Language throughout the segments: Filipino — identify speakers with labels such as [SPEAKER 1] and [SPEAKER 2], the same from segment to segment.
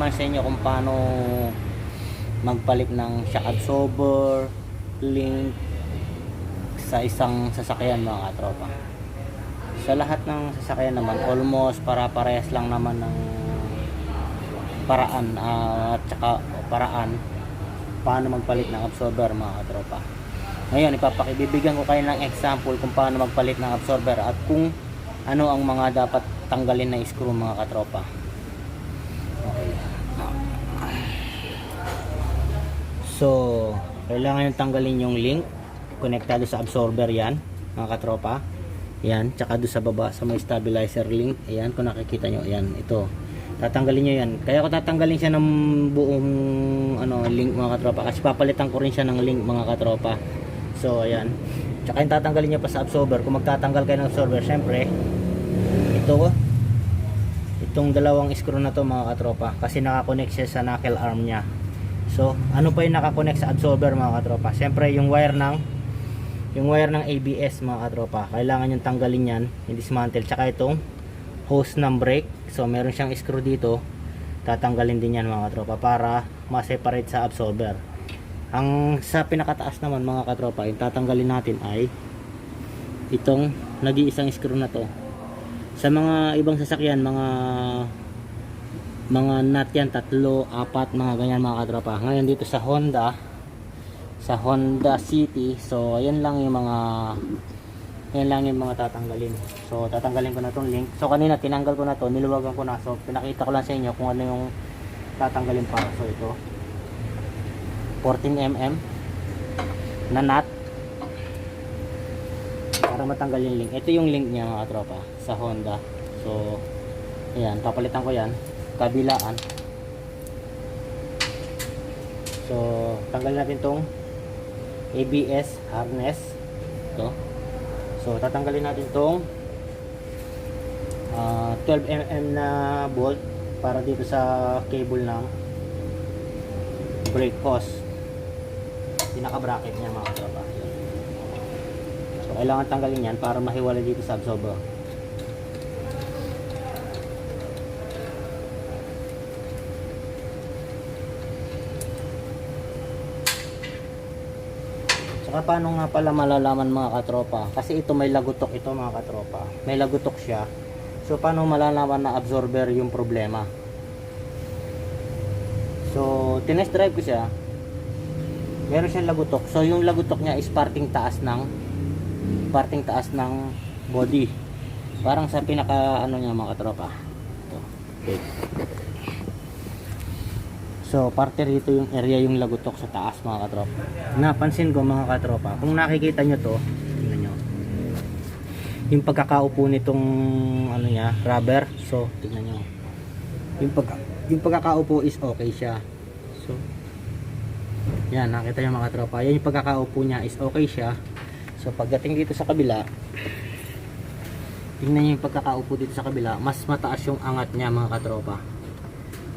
[SPEAKER 1] lang sa inyo kung paano magpalit ng shock absorber, link sa isang sasakyan mga katropa. Sa lahat ng sasakyan naman, almost para-parehas lang naman ng paraan at saka paraan paano magpalit ng absorber mga katropa. Ngayon, bibigyan ko kayo ng example kung paano magpalit ng absorber at kung ano ang mga dapat tanggalin na screw mga katropa. Okay. So, kailangan yung tanggalin yung link konektado sa absorber, yan mga katropa. Yan, tsaka doon sa baba sa may stabilizer link. Ayan, kung nakikita nyo, ayan, ito. Tatanggalin nyo yan. Kaya ko tatanggalin siya ng buong link mga katropa. Kasi papalitan ko rin siya ng link mga katropa. So, ayan. Tsaka yung tatanggalin nyo pa sa absorber. Kung magtatanggal kayo ng absorber, syempre, itong dalawang screw na to mga katropa. Kasi nakakonect siya sa knuckle arm nya. So, ano pa yung nakakonect sa absorber mga katropa? Syempre, yung wire ng ABS mga katropa, kailangan yung tanggalin yan, yung dismantle, tsaka itong hose ng brake. So meron siyang screw dito, tatanggalin din yan mga katropa para ma-separate sa absorber. Ang sa pinakataas naman mga katropa, yung tatanggalin natin ay itong nag-iisang screw na to. Sa mga ibang sasakyan, mga nut yan, 3, 4, mga ganyan mga katropa. Ngayon dito sa Honda City, so ayan lang yung mga tatanggalin. So tatanggalin ko na tong link. So kanina tinanggal ko na to, niluwagan ko na. So pinakita ko lang sa inyo kung ano yung tatanggalin pa. So ito 14mm na nut para matanggal yung link. Ito yung link niya mga tropa sa Honda. So ayan, papalitan ko yan, kabilaan. So tanggalin natin tong ABS harness ito. So tatanggalin natin tong 12mm na bolt para dito sa cable ng brake hose, pinaka bracket niya mga tropa. So kailangan tanggalin yan para mahiwalay dito sa absorber. Saka paano nga pala malalaman mga katropa? Kasi ito may lagutok ito mga katropa. May lagutok siya. So paano malalaman na absorber yung problema? So tinest drive ko siya. Meron siyang lagutok. So yung lagutok niya is parting taas ng body. Parang sa pinaka niya mga katropa. Ito. Okay. So parte rito yung area yung lagutok sa taas mga katropa. Napansin ko mga katropa, kung nakikita nyo to, tingnan nyo yung pagkakaupo nitong niya, rubber. So tingnan nyo yung pagkakaupo is okay siya. So yan, nakita nyo mga katropa, yan yung pagkakaupo niya is okay siya. So pagdating dito sa kabila, tingnan nyo yung pagkakaupo dito sa kabila, mas mataas yung angat niya mga katropa.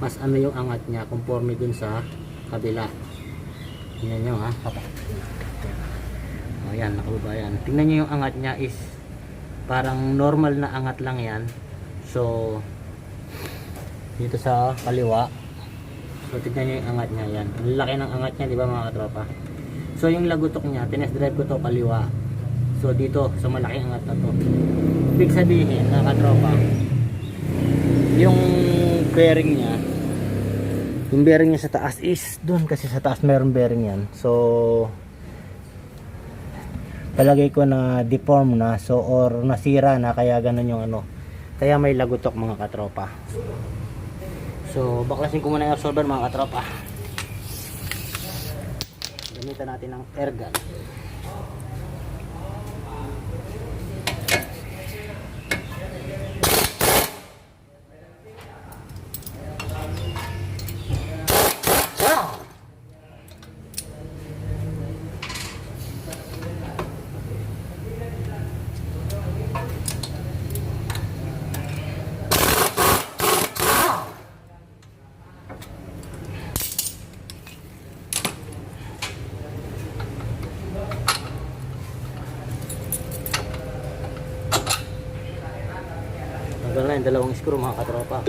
[SPEAKER 1] Mas yung angat niya conforme dun sa kabila. Tingnan nyo ha. Ayan, nakababa yan. Tingnan nyo yung angat niya is parang normal na angat lang yan. So dito sa kaliwa, so tingnan nyo yung angat niya yan. Ang laki ng angat niya, di ba mga katropa? So yung lagutok niya, tinest drive ko to kaliwa. So dito sa malaking angat na to, ibig sabihin mga katropa, yung bearing niya, yung bearing niya sa taas is doon, kasi sa taas meron bearing yan. So palagay ko na deform na, so or nasira na, kaya ganun yung kaya may lagutok mga katropa. So baklasin ko muna yung absorber mga katropa. Gamitan natin ng air gun. Tanggal na yung dalawang screw mga katropa.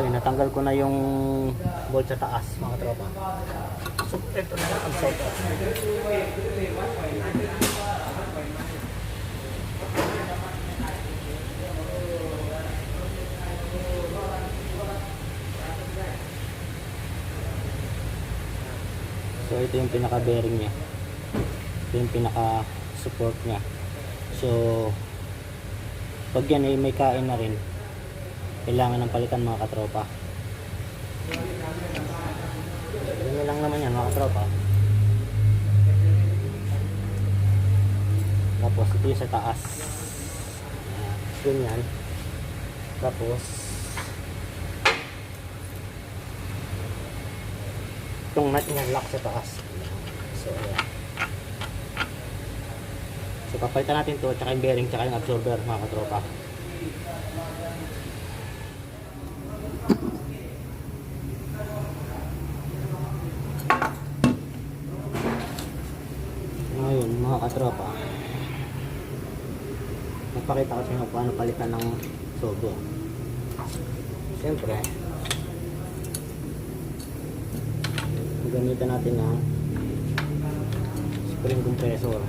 [SPEAKER 1] ayun, natanggal ko na yung bolt sa taas mga tropa. So ito na ang side off. So ito yung pinaka bearing niya, ito yung pinaka support niya. So pag yan ay may kain na rin, kailangan ng palitan mga katropa. Ganyan lang naman yan mga katropa. Tapos ito yung sa taas, ganyan. Tapos itong nut niya lock sa taas. So ayan. So papalitan natin to, tsaka yung bearing, tsaka yung absorber mga katropa. Ngayon mga katropa, magpakita ko sa inyo kung paano palitan ng sobo. Siyempre gamitan natin ng spring compressor.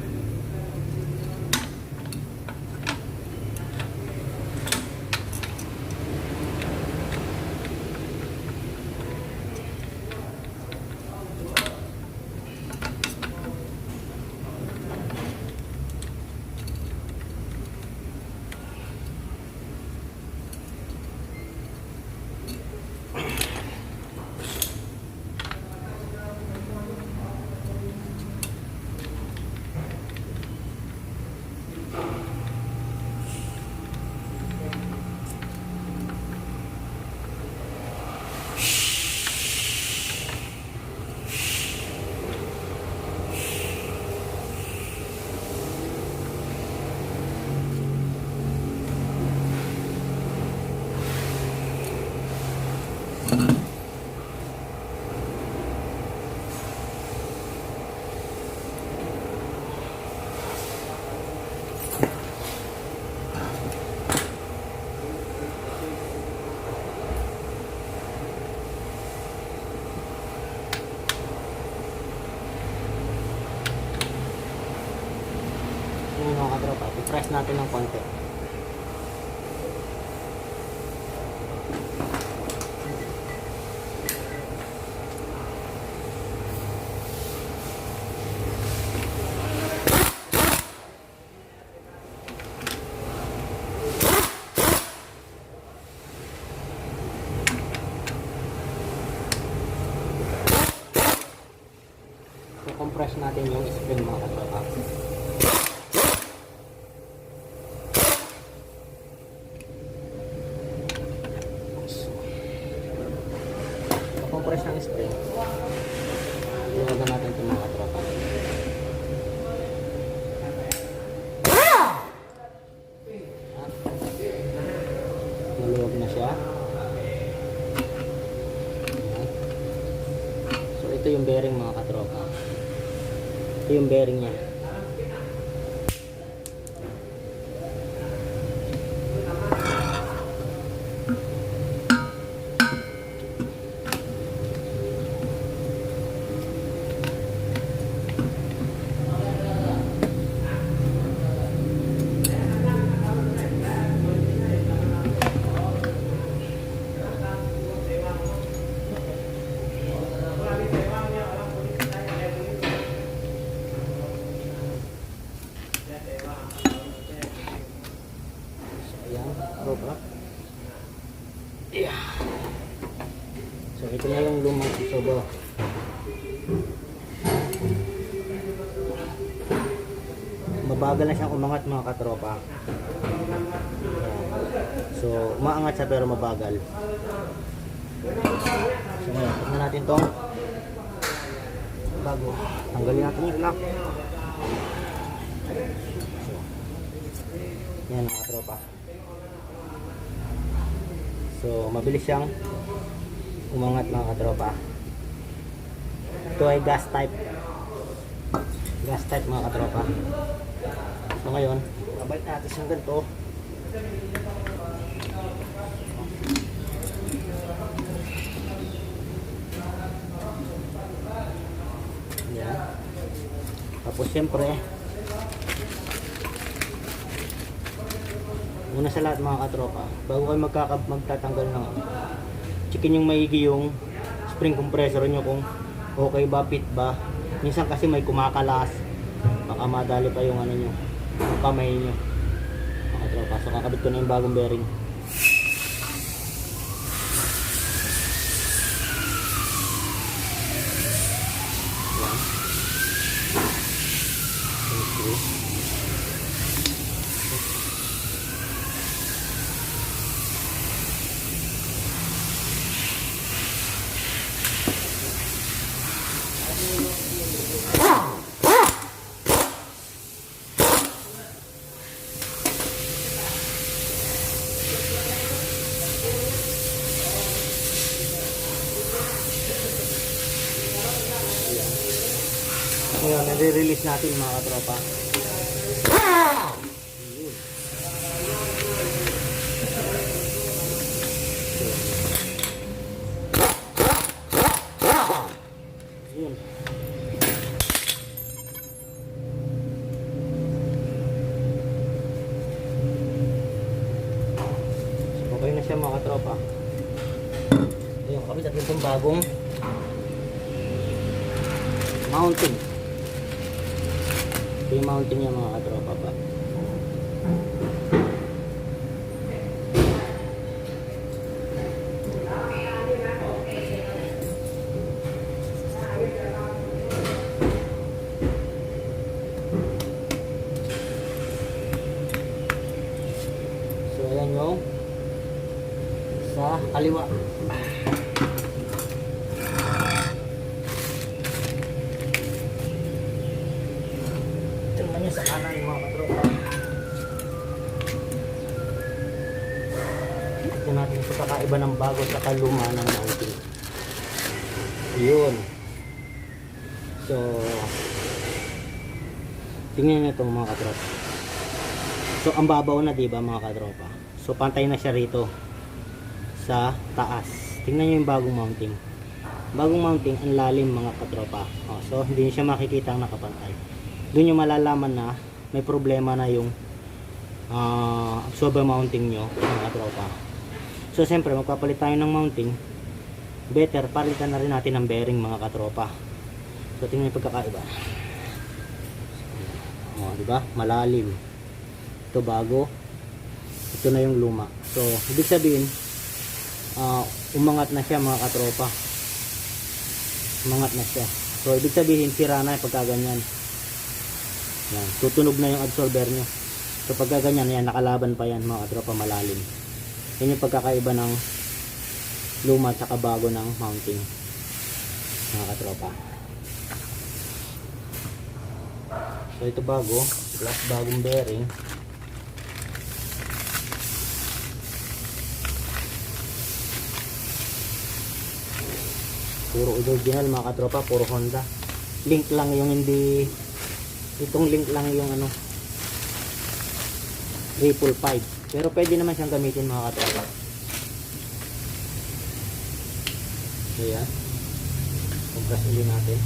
[SPEAKER 1] Yung mga katropa, i-press natin ng konti. I-compress natin yung spring mga katropa. Compress ng spring. Iwagan natin ito mga katropa. Maluwag na siya. So ito yung bearing mga katropa. Ito yung bearing niya. Yeah. So ito na yung lumang sobo. Mabagal na siyang umangat mga katropa. So umaangat siya pero mabagal. So ngayon, tignan natin tong bago. Tanggalin natin yung lock. Yan mga katropa. So mabilis siyang umangat mga katropa. Ito ay gas type. Gas type mga katropa. So ngayon, babalik natin siyang ganito. Tapos syempre, una sa lahat mga katropa, bago kayo magtatanggal ng checkin yung maigi yung spring compressor nyo kung okay ba, fit ba. Minsan kasi may kumakalas, baka madali pa yung ano nyo, yung kamay nyo mga katropa. So kakabit ko na yung bagong bearing. Ngayon, nare-release natin mga katropa. Yun. Okay na siya mga katropa. Ayun, kapit at itong bagong mounting. Ito yung mounting niya mga katropa pa. So ayan yung sa kaliwa. Sa kanan mga katropa. Ito natin sa kakaiba ng bago sa kaluma ng mounting. Yun. So tingnan nyo itong mga katropa. So ang babaw na diba mga katropa. So pantay na siya rito sa taas. Tingnan nyo yung bagong mounting. Bagong mounting ang lalim mga katropa. So hindi nyo siya makikita ang nakapantay. Doon nyo malalaman na may problema na yung absorber mounting nyo mga katropa. So siyempre magpapalit tayo ng mounting, better palitan na rin natin ng bearing mga katropa. So tingnan yung pagkakaiba. Diba? Malalim. Ito bago, ito na yung luma. So ibig sabihin umangat na siya mga katropa. Umangat na siya. So ibig sabihin sira na yung pagkaganyan. Yan, tutunog na yung absorber nyo. So pagka ganyan, yan, nakalaban pa yan mga katropa, malalim. Yan yung pagkakaiba ng luma at saka bago ng mounting mga katropa. So ito bago, plus bagong bearing. Puro original mga katropa, puro Honda. Link lang yung hindi, itong link lang yung ano, Ripple 5. Pero pwede naman siyang gamitin mga katropa. Ayan. Compress ulit natin.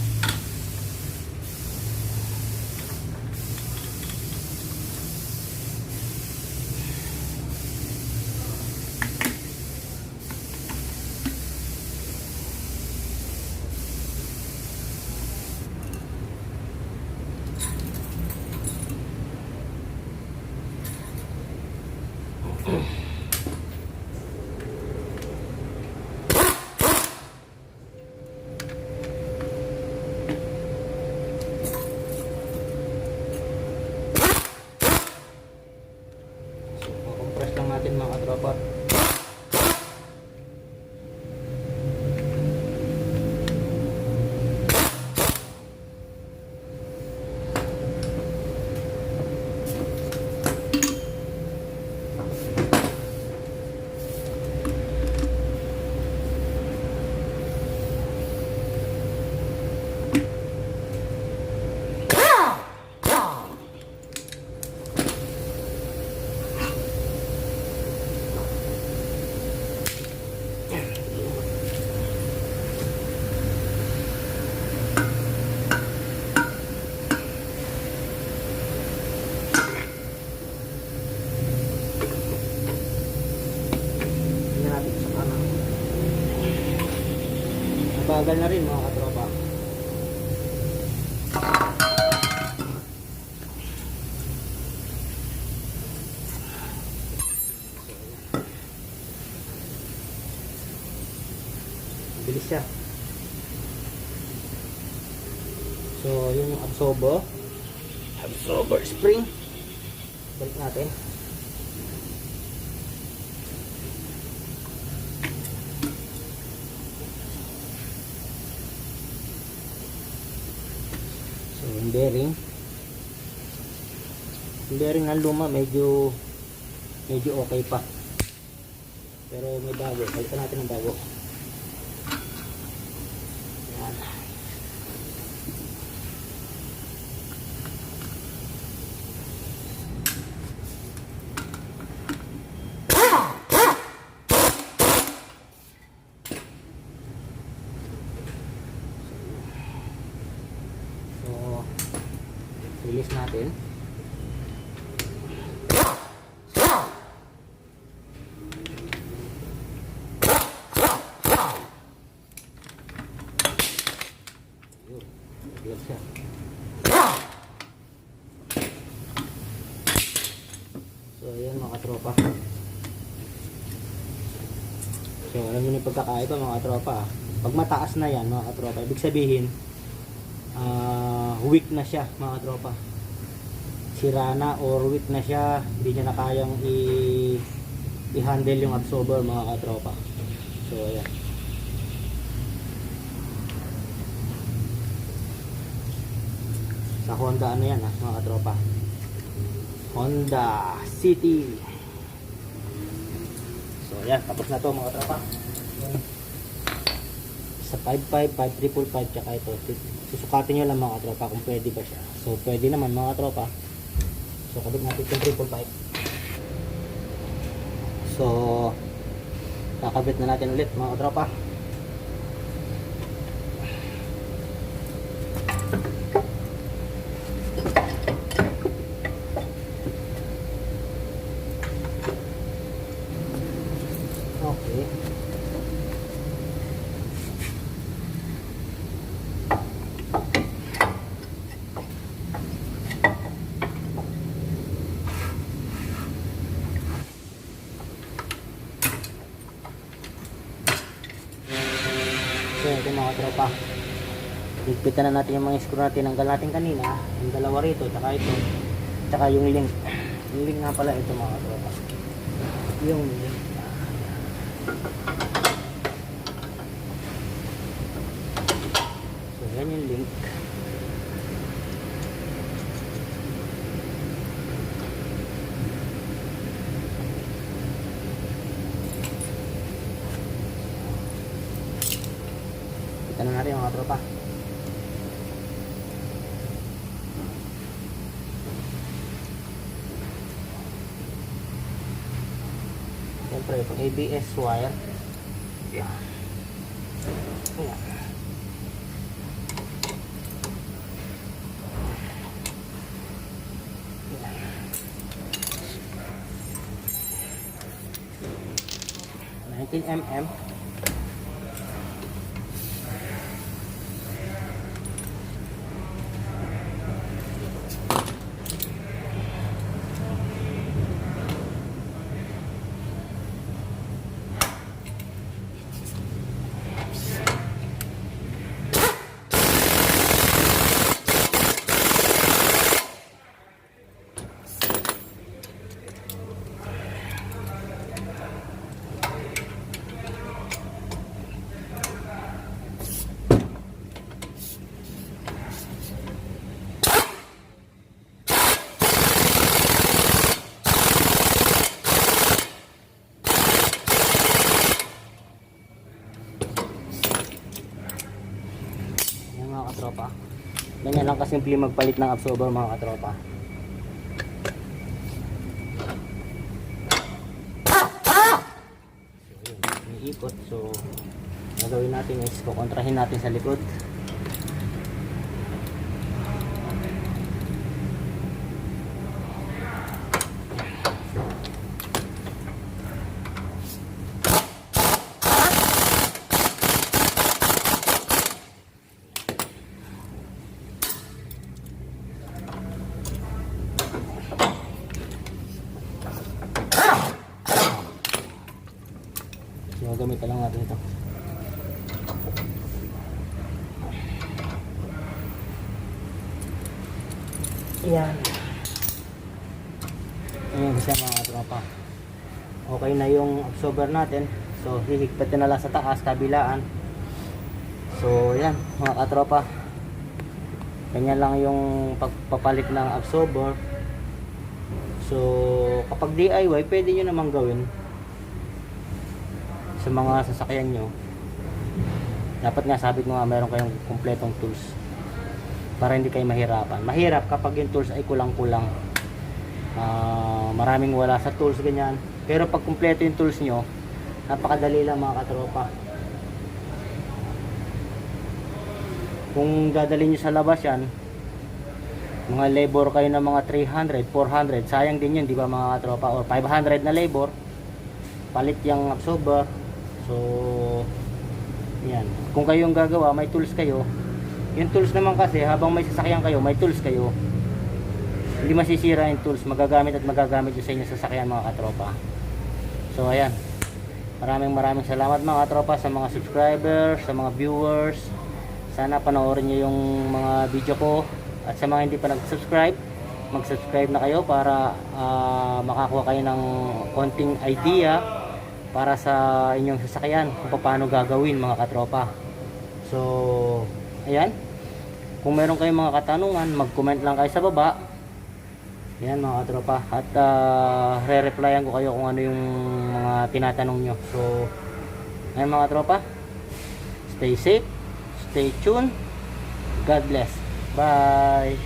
[SPEAKER 1] bagal na rin mga katropa. Bilis siya. So yung absorber spring, balik natin. So yung bearing ng luma medyo okay pa, pero may bago, balikan natin ng bago. Yan. Release natin. Yun, siya. So ayan mga tropa. So alam nyo yung pagkakaiba mga tropa. Pag mataas na yan mga tropa, ibig sabihin weak na siya mga tropa, sira na or weak na siya, hindi niya na kayang i-handle yung absorber mga tropa. So ayan, sa Honda ano yan mga tropa, Honda City. So ayan, tapos na to mga tropa. Sa 5.5, 5.555 tsaka ito, susukatin nyo lang mga tropa kung pwede ba siya. So pwede naman mga tropa. So kabit natin yung 555. So kakabit na natin ulit mga tropa. Okay. So ito mga tropa, higpitan na natin yung mga screw natin, tinanggal natin kanina yung dalawa rito, tsaka ito, tsaka yung link nga pala ito mga tropa, yung link. So yan yung link. Tanong natin mga tropa. Siyempre itong ABS wire. Yan. Yan. Yan. 19mm. Katropa, ganyan lang kasimple magpalit ng absorber mga katropa. So yun, iniikot. So gagawin natin is kukontrahin natin sa likod. Yan. Ayan kasi mga katropa. Okay na yung absorber natin. So hihigpitin na lang sa taas, kabilaan. So yan mga katropa. Ganyan lang yung pagpapalit ng absorber. So kapag DIY, pwede nyo naman gawin sa mga sasakyan nyo. Dapat nga sabi ko nga meron kayong kumpletong tools para hindi kayo mahirapan. Mahirap kapag yung tools ay kulang-kulang. Maraming wala sa tools ganyan. Pero pag kumpleto yung tools nyo, napakadali lang mga katropa. Kung dadalhin nyo sa labas yan, mga labor kayo ng mga 300, 400, sayang din yun, di ba mga katropa? Or 500 na labor, palit yung absorber. So yan, kung kayo yung gagawa, may tools kayo. Yung tools naman kasi, habang may sasakyan kayo, may tools kayo, hindi masisira yung tools, magagamit at magagamit yung sa inyo sasakyan mga katropa. So ayan, maraming salamat mga katropa sa mga subscribers, sa mga viewers. Sana panoorin nyo yung mga video ko. At sa mga hindi pa nag-subscribe, mag-subscribe na kayo para makakuha kayo ng konting idea para sa inyong sasakyan kung paano gagawin mga katropa. So ayan, kung meron kayong mga katanungan, mag-comment lang kayo sa baba. Yan mga katropa. At re-replyan ko kayo kung ano yung mga tinatanong nyo. So ayan mga katropa, stay safe, stay tuned, God bless, bye.